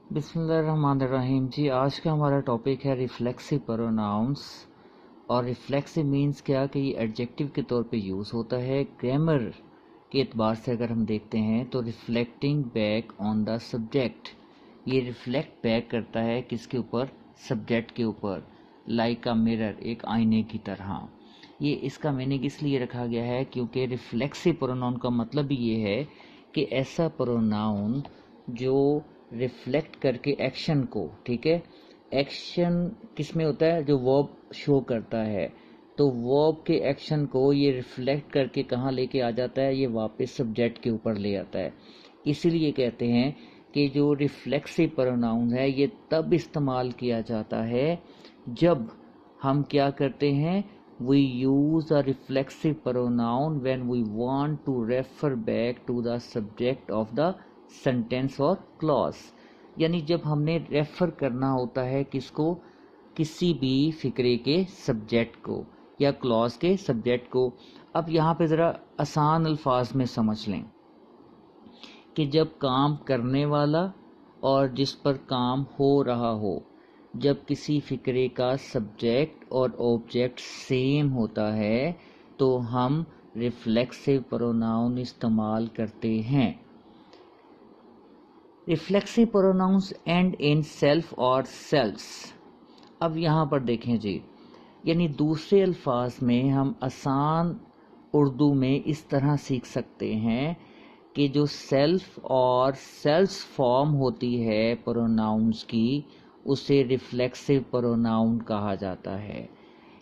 बिस्मिल्लाहिर्रहमानिर्रहीम जी। आज का हमारा टॉपिक है रिफ्लेक्सिव प्रोनाउंस। और रिफ्लेक्सिव मीन्स क्या कि ये एडजेक्टिव के तौर पे यूज़ होता है। ग्रामर के एतबार से अगर हम देखते हैं तो reflecting back on the subject, ये रिफ्लेक्ट बैक करता है किसके ऊपर? सब्जेक्ट के ऊपर। लाइक अ मिरर, एक आईने की तरह। ये इसका मीनिंग इसलिए रखा गया है क्योंकि रिफ्लेक्सिव प्रोनाउन का मतलब भी ये है कि ऐसा प्रोनाउन जो रिफ्लेक्ट करके एक्शन को, ठीक है, एक्शन किस में होता है? जो वर्ब शो करता है, तो वर्ब के एक्शन को ये रिफ्लेक्ट करके कहाँ लेके आ जाता है? ये वापस सब्जेक्ट के ऊपर ले आता है। इसीलिए कहते हैं कि जो रिफ्लेक्सिव प्रोनाउन है ये तब इस्तेमाल किया जाता है जब हम क्या करते हैं? We use a reflexive pronoun when we want to refer back to the subject of the sentence or clause। यानी जब हमने रेफर करना होता है किसको? किसी भी फिक्रे के सब्जेक्ट को या क्लॉज के सब्जेक्ट को। अब यहाँ पे ज़रा आसान अल्फाज में समझ लें कि जब काम करने वाला और जिस पर काम हो रहा हो, जब किसी फिक्रे का सब्जेक्ट और ऑब्जेक्ट सेम होता है तो हम रिफ्लेक्सिव प्रोनाउन इस्तेमाल करते हैं। Reflexive pronouns and in self और सेल्स। अब यहाँ पर देखें जी, यानी दूसरे अल्फाज में हम आसान उर्दू में इस तरह सीख सकते हैं कि जो सेल्फ और सेल्स फॉर्म होती है प्रोनाउंस की, उसे रिफ्लेक्सिव प्रोनाउन कहा जाता है।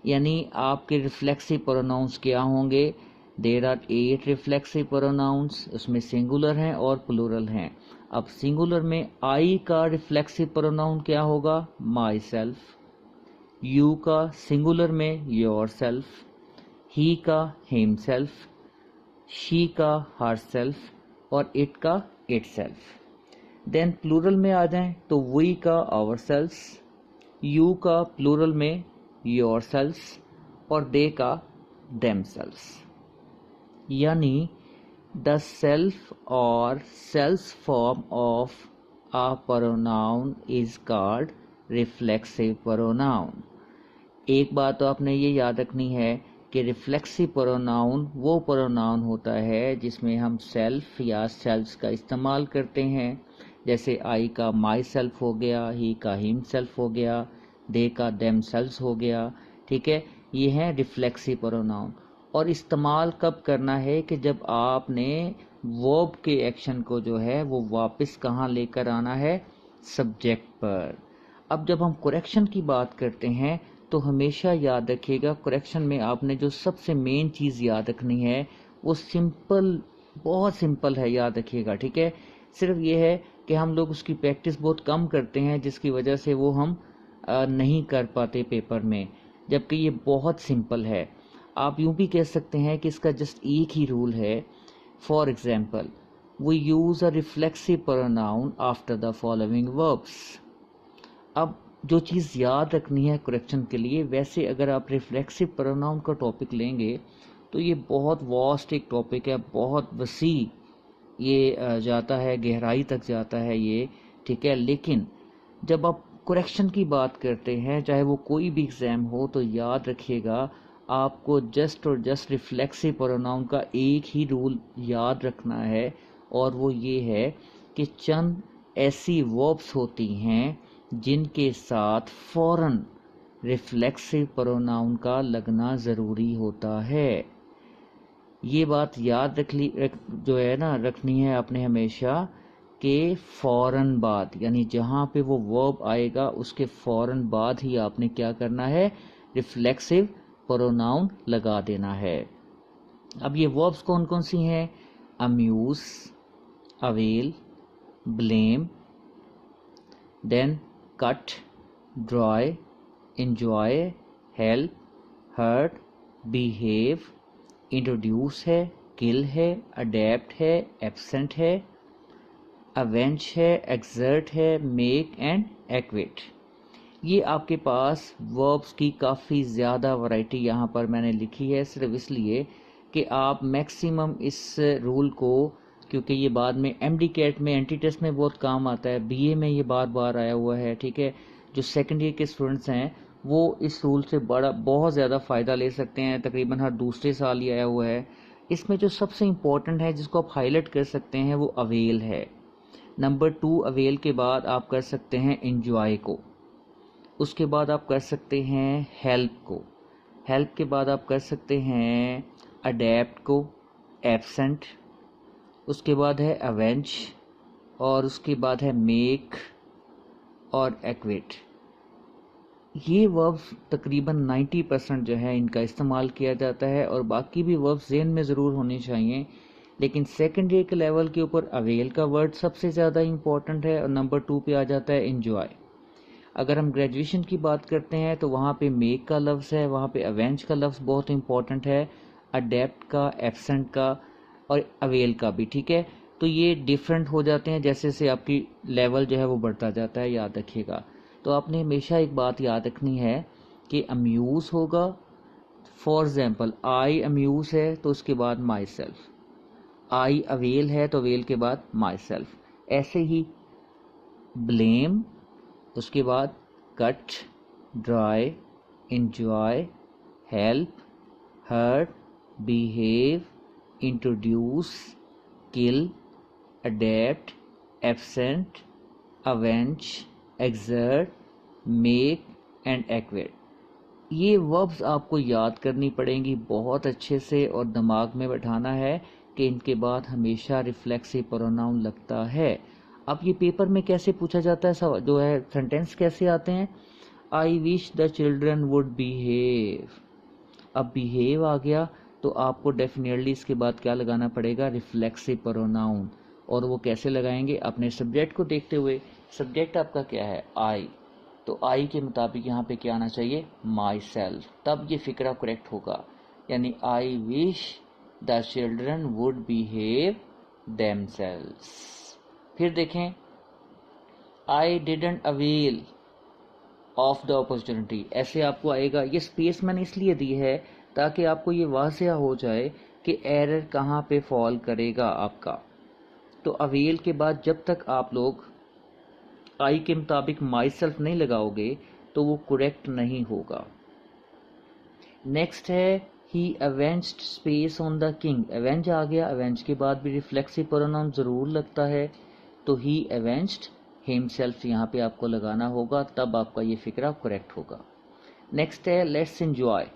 यानी आपके रिफ्लेक्सिव प्रोनाउंस क्या होंगे? देयर आर 8 रिफ्लेक्सिव प्रोनाउंस, उसमें सिंगुलर हैं और प्लूरल हैं। अब सिंगुलर में आई का रिफ्लेक्सिव प्रोनाउन क्या होगा? My self. यू का सिंगुलर में योर सेल्फ। ही का हिम सेल्फ। शी का हर सेल्फ और इट का इट सेल्फ। देन प्लूरल में आ जाएं तो वी का आवर सेल्स, यू का प्लूरल में योर सेल्स और दे का देम सेल्स। यानी द सेल्फ और cells form of a pronoun is called reflexive pronoun. एक बात तो आपने ये याद रखनी है कि रिफ्लेक्सिव प्रोनाउन वो प्रोनाउन होता है जिसमें हम सेल्फ या सेल्फ्स का इस्तेमाल करते हैं। जैसे आई का माई सेल्फ हो गया, ही का हिम सेल्फ हो गया, दे का देम सेल्फ्स हो गया। ठीक है, ये है रिफ्लेक्सिव प्रोनाउन। और इस्तेमाल कब करना है? कि जब आपने वर्ब के एक्शन को जो है वो वापस कहाँ लेकर आना है? सब्जेक्ट पर। अब जब हम करेक्शन की बात करते हैं तो हमेशा याद रखिएगा, करेक्शन में आपने जो सबसे मेन चीज़ याद रखनी है वो सिंपल, बहुत सिंपल है, याद रखिएगा। ठीक है, सिर्फ ये है कि हम लोग उसकी प्रैक्टिस बहुत कम करते हैं जिसकी वजह से वो हम नहीं कर पाते पेपर में, जबकि ये बहुत सिंपल है। आप यूं भी कह सकते हैं कि इसका जस्ट एक ही रूल है। For example, we use a reflexive pronoun after the following verbs. अब जो चीज़ याद रखनी है करेक्शन के लिए, वैसे अगर आप रिफ्लेक्सिव प्रोनाउन का टॉपिक लेंगे तो ये बहुत वास्ट एक टॉपिक है, बहुत वसी ये जाता है, गहराई तक जाता है ये। ठीक है, लेकिन जब आप करेक्शन की बात करते हैं, चाहे वो कोई भी एग्ज़ाम हो, तो याद रखिएगा आपको जस्ट और जस्ट रिफ्लेक्सिव प्रोनाउन का एक ही रूल याद रखना है, और वो ये है कि चंद ऐसी वर्ब्स होती हैं जिनके साथ फौरन रिफ्लेक्सिव प्रोनाउन का लगना ज़रूरी होता है। ये बात याद जो है ना, रखनी है आपने हमेशा कि फौरन बाद, यानी जहाँ पे वो वर्ब आएगा उसके फौरन बाद ही आपने क्या करना है? रिफ्लेक्सिव प्रोनाउन लगा देना है। अब ये वर्ब्स कौन कौन सी हैं? Amuse, avail, blame, then cut, dry, enjoy, help, hurt, behave, introduce है, किल है, अडेप्ट है, एब्सेंट है, अवेंज है, एक्सर्ट है, मेक एंड एक्विट। ये आपके पास वर्ब्स की काफ़ी ज़्यादा वैरायटी यहाँ पर मैंने लिखी है, सिर्फ इसलिए कि आप मैक्सिमम इस रूल को क्योंकि ये बाद में एमडी कैट में एंटी टेस्ट में बहुत काम आता है, बीए में ये बार बार आया हुआ है, ठीक है। जो सेकेंड ईयर के स्टूडेंट्स हैं वो इस रूल से बहुत ज़्यादा फ़ायदा ले सकते हैं, तकरीबन हर दूसरे साल ही आया हुआ है। इसमें जो सबसे इम्पोर्टेंट है जिसको आप हाईलाइट कर सकते हैं वो अवेल है। नंबर 2 अवेल के बाद आप कर सकते हैं इंजॉय को, उसके बाद आप कर सकते हैं हेल्प को, हेल्प के बाद आप कर सकते हैं अडेप्ट को, एब्सेंट, उसके बाद है अवेंज, और उसके बाद है मेक और एक्विट। ये वर्ब्स तकरीबन 90% जो है इनका इस्तेमाल किया जाता है, और बाकी भी वर्ब्स ज़हन में ज़रूर होने चाहिए। लेकिन सेकेंड ईयर के लेवल के ऊपर अवेल का वर्ड सबसे ज़्यादा इम्पॉर्टेंट है, और नंबर 2 पे आ जाता है इंजॉय। अगर हम ग्रेजुएशन की बात करते हैं तो वहाँ पे मेक का लफ्ज़ है, वहाँ पे अवेंज का लफ्ज़ बहुत इंपॉर्टेंट है, अडेप्ट का, एब्सेंट का और अवेल का भी, ठीक है। तो ये डिफरेंट हो जाते हैं जैसे जैसे आपकी लेवल जो है वो बढ़ता जाता है, याद रखिएगा। तो आपने हमेशा एक बात याद रखनी है कि अम्यूज़ होगा, फॉर एग्जाम्पल आई अम्यूज़ है तो उसके बाद माई सेल्फ, आई अवेल है तो अवेल के बाद माई सेल्फ, ऐसे ही ब्लेम, उसके बाद cut, dry, enjoy, help, hurt, behave, introduce, kill, adapt, absent, avenge, exert, make and acquit. ये वर्ब्स आपको याद करनी पड़ेंगी बहुत अच्छे से, और दिमाग में बैठाना है कि इनके बाद हमेशा रिफ्लेक्सिव प्रोनाउन लगता है। अब ये पेपर में कैसे पूछा जाता है, सब जो है सेंटेंस कैसे आते हैं, I wish the children would behave. अब बिहेव आ गया तो आपको डेफिनेटली इसके बाद क्या लगाना पड़ेगा, रिफ्लेक्सिव प्रोनाउन। और वो कैसे लगाएंगे, अपने सब्जेक्ट को देखते हुए। सब्जेक्ट आपका क्या है, आई, तो आई के मुताबिक यहाँ पे क्या आना चाहिए, माई सेल्फ, तब ये फिक्रा करेक्ट होगा। यानी I wish the children would behave themselves. फिर देखें, I didn't avail of the opportunity, ऐसे आपको आएगा। ये स्पेस मैंने इसलिए दी है ताकि आपको ये वाज़ेह हो जाए कि एरर कहाँ पे फॉल करेगा आपका। तो अवेल के बाद जब तक आप लोग आई के मुताबिक माई सेल्फ नहीं लगाओगे तो वो करेक्ट नहीं होगा। नेक्स्ट है he avenged space on the king, avenge आ गया, अवेंज के बाद भी रिफ्लेक्सिव प्रोनाउन जरूर लगता है, तो ही अवेंज्ड हिमसेल्फ यहाँ पे आपको लगाना होगा, तब आपका ये फिक्रा करेक्ट होगा। नेक्स्ट है लेट्स एंजॉय,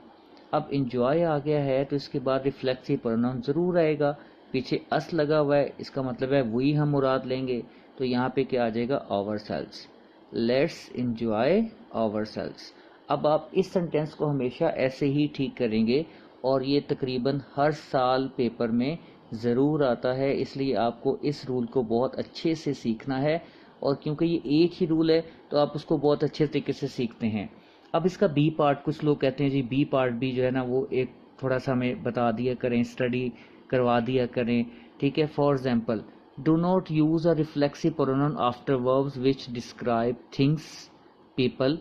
अब एंजॉय आ गया है तो इसके बाद रिफ्लेक्सिव प्रोनाउन जरूर आएगा, पीछे अस लगा हुआ है, इसका मतलब है वही हम मुराद लेंगे, तो यहाँ पे क्या आ जाएगा, आवरसेल्व्स, लेट्स एंजॉय आवरसेल्व्स। अब आप इस सेंटेंस को हमेशा ऐसे ही ठीक करेंगे, और ये तकरीबन हर साल पेपर में ज़रूर आता है, इसलिए आपको इस रूल को बहुत अच्छे से सीखना है। और क्योंकि ये एक ही रूल है तो आप उसको बहुत अच्छे तरीके से सीखते हैं। अब इसका बी पार्ट, कुछ लोग कहते हैं जी बी पार्ट भी जो है ना वो एक थोड़ा सा हमें बता दिया करें, स्टडी करवा दिया करें, ठीक है। For example, do not use a reflexive pronoun after verbs which describe things people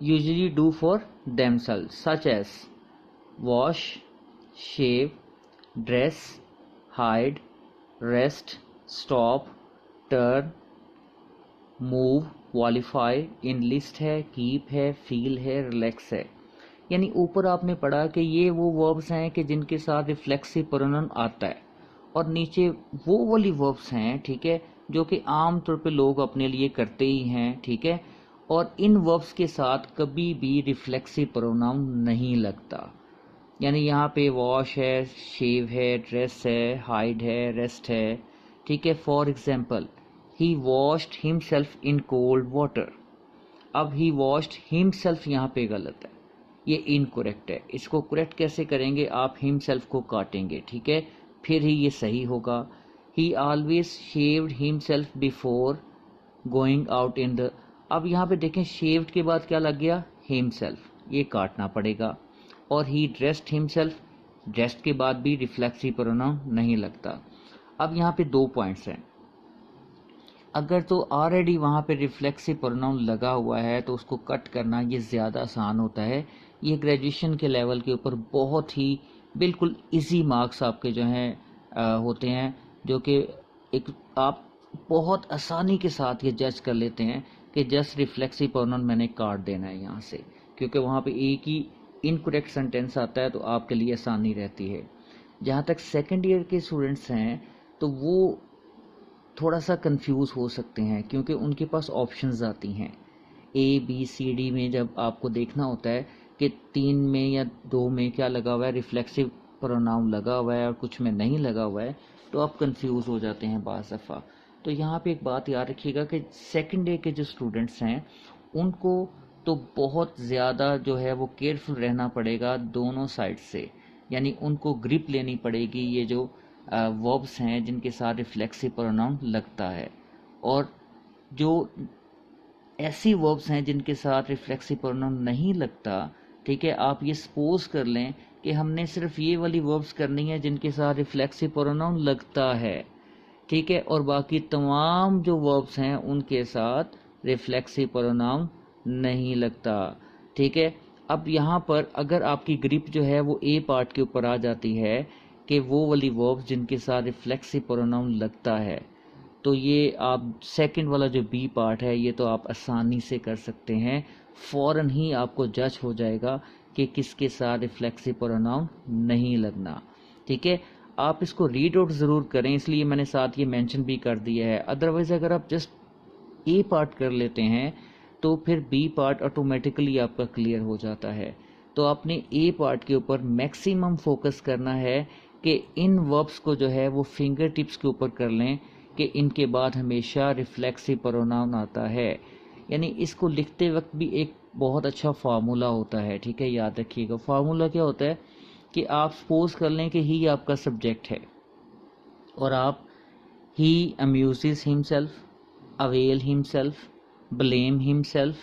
usually do for themselves, such as wash, shave, dress, hide, rest, stop, turn, move, qualify, enlist है, keep है, feel है, relax है। यानी ऊपर आपने पढ़ा कि ये वो वर्ब्स हैं कि जिनके साथ रिफ्लेक्सिव प्रोनाउन आता है, और नीचे वो वाली वर्ब्स हैं, ठीक है, जो कि आम तौर पे लोग अपने लिए करते ही हैं, ठीक है। और इन वर्ब्स के साथ कभी भी रिफ्लेक्सिव प्रोनाउन नहीं लगता। यानी यहाँ पे वॉश है, शेव है, ड्रेस है, हाइड है, रेस्ट है, ठीक है। For example, he washed himself in cold water. अब ही वॉश्ड हिमसेल्फ यहाँ पे गलत है, ये इनकरेक्ट है। इसको करेक्ट कैसे करेंगे, आप हिमसेल्फ को काटेंगे, ठीक है, फिर ही ये सही होगा। ही always shaved himself before going out in the, अब यहाँ पे देखें शेव्ड के बाद क्या लग गया, हिमसेल्फ, ये काटना पड़ेगा। और ही ड्रेस्ड हिमसेल्फ, ड्रेस्ड के बाद भी रिफ्लेक्सिव प्रोनाउन नहीं लगता। अब यहाँ पे 2 पॉइंट्स हैं, अगर तो ऑलरेडी वहाँ पे रिफ्लेक्सिव प्रोनाउन लगा हुआ है तो उसको कट करना ये ज़्यादा आसान होता है। ये ग्रेजुएशन के लेवल के ऊपर बहुत ही बिल्कुल इजी मार्क्स आपके जो हैं होते हैं जो कि एक आप बहुत आसानी के साथ ये जज कर लेते हैं कि जस्ट रिफ्लेक्सिव प्रोनाउन मैंने काट देना है यहाँ से, क्योंकि वहाँ पे एक ही इनकरेक्ट सेंटेंस आता है तो आपके लिए आसानी रहती है। जहाँ तक सेकेंड ईयर के स्टूडेंट्स हैं तो वो थोड़ा सा कंफ्यूज हो सकते हैं, क्योंकि उनके पास ऑप्शंस आती हैं ABCD में। जब आपको देखना होता है कि 3 में या 2 में क्या लगा हुआ है, रिफ्लेक्सिव प्रोनाउन लगा हुआ है और कुछ में नहीं लगा हुआ है, तो आप कंफ्यूज हो जाते हैं बाज़ दफ़ा। तो यहाँ पे एक बात याद रखिएगा कि सेकेंड ईयर के जो स्टूडेंट्स हैं उनको तो बहुत ज़्यादा जो है वो केयरफुल रहना पड़ेगा दोनों साइड से, यानी उनको ग्रिप लेनी पड़ेगी ये जो वर्ब्स हैं जिनके साथ रिफ्लेक्सिव प्रोनाउन लगता है, और जो ऐसी वर्ब्स हैं जिनके साथ रिफ्लेक्सिव प्रोनाउन नहीं लगता, ठीक है, आप ये सपोज कर लें कि हमने सिर्फ ये वाली वर्ब्स करनी है जिनके साथ रिफ्लेक्सिव प्रोनाउन लगता है, ठीक है, और बाकी तमाम जो वर्ब्स हैं उनके साथ रिफ्लेक्सिव प्रोनाउन नहीं लगता, ठीक है। अब यहाँ पर अगर आपकी ग्रिप जो है वो ए पार्ट के ऊपर आ जाती है कि वो वाली वर्ब्स जिनके साथ रिफ्लेक्सिव प्रोनाउन लगता है, तो ये आप सेकंड वाला जो बी पार्ट है ये तो आप आसानी से कर सकते हैं, फ़ौरन ही आपको जज हो जाएगा कि किसके साथ रिफ्लेक्सिव प्रोनाउन नहीं लगना, ठीक है। आप इसको रीड आउट ज़रूर करें, इसलिए मैंने साथ ये मेंशन भी कर दिया है। अदरवाइज़ अगर आप जस्ट ए पार्ट कर लेते हैं तो फिर बी पार्ट ऑटोमेटिकली आपका क्लियर हो जाता है। तो आपने ए पार्ट के ऊपर मैक्सिमम फोकस करना है कि इन वर्ब्स को जो है वो फिंगर टिप्स के ऊपर कर लें कि इनके बाद हमेशा रिफ्लेक्सिव प्रोनाउन आता है। यानी इसको लिखते वक्त भी एक बहुत अच्छा फार्मूला होता है, ठीक है, याद रखिएगा। फार्मूला क्या होता है कि आप सपोज कर लें कि ही आपका सब्जेक्ट है और आप he amuses himself, avail himself, blame himself,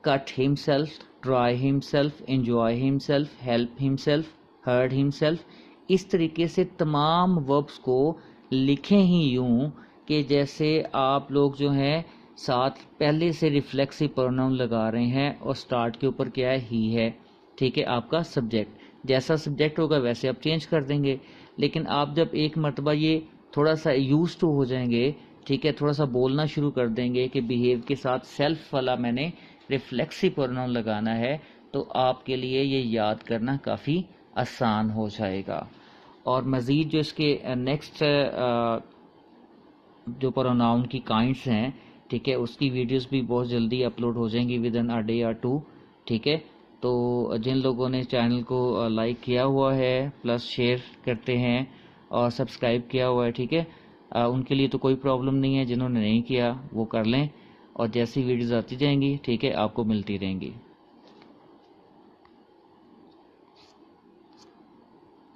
cut himself, try himself, enjoy himself, help himself, hurt himself, इस तरीके से तमाम वर्ब्स को लिखें ही यूं कि जैसे आप लोग जो हैं साथ पहले से रिफ्लेक्सिव प्रोनाउन लगा रहे हैं और स्टार्ट के ऊपर क्या है, ही है, ठीक है, आपका सब्जेक्ट। जैसा सब्जेक्ट होगा वैसे आप चेंज कर देंगे, लेकिन आप जब एक मरतबा ये थोड़ा सा यूज टू हो जाएंगे, ठीक है, थोड़ा सा बोलना शुरू कर देंगे कि बिहेव के साथ सेल्फ वाला मैंने रिफ्लेक्सिव प्रोनाउन लगाना है, तो आपके लिए ये याद करना काफ़ी आसान हो जाएगा। और मज़ीद जो इसके नेक्स्ट जो प्रोनाउन की काइंड्स हैं, ठीक है, उसकी वीडियोस भी बहुत जल्दी अपलोड हो जाएंगी विद इन अ डे या 2, ठीक है। तो जिन लोगों ने चैनल को लाइक किया हुआ है प्लस शेयर करते हैं और सब्सक्राइब किया हुआ है, ठीक है, उनके लिए तो कोई प्रॉब्लम नहीं है। जिन्होंने नहीं किया वो कर लें, और जैसी वीडियोस आती जाएंगी, ठीक है, आपको मिलती रहेंगी।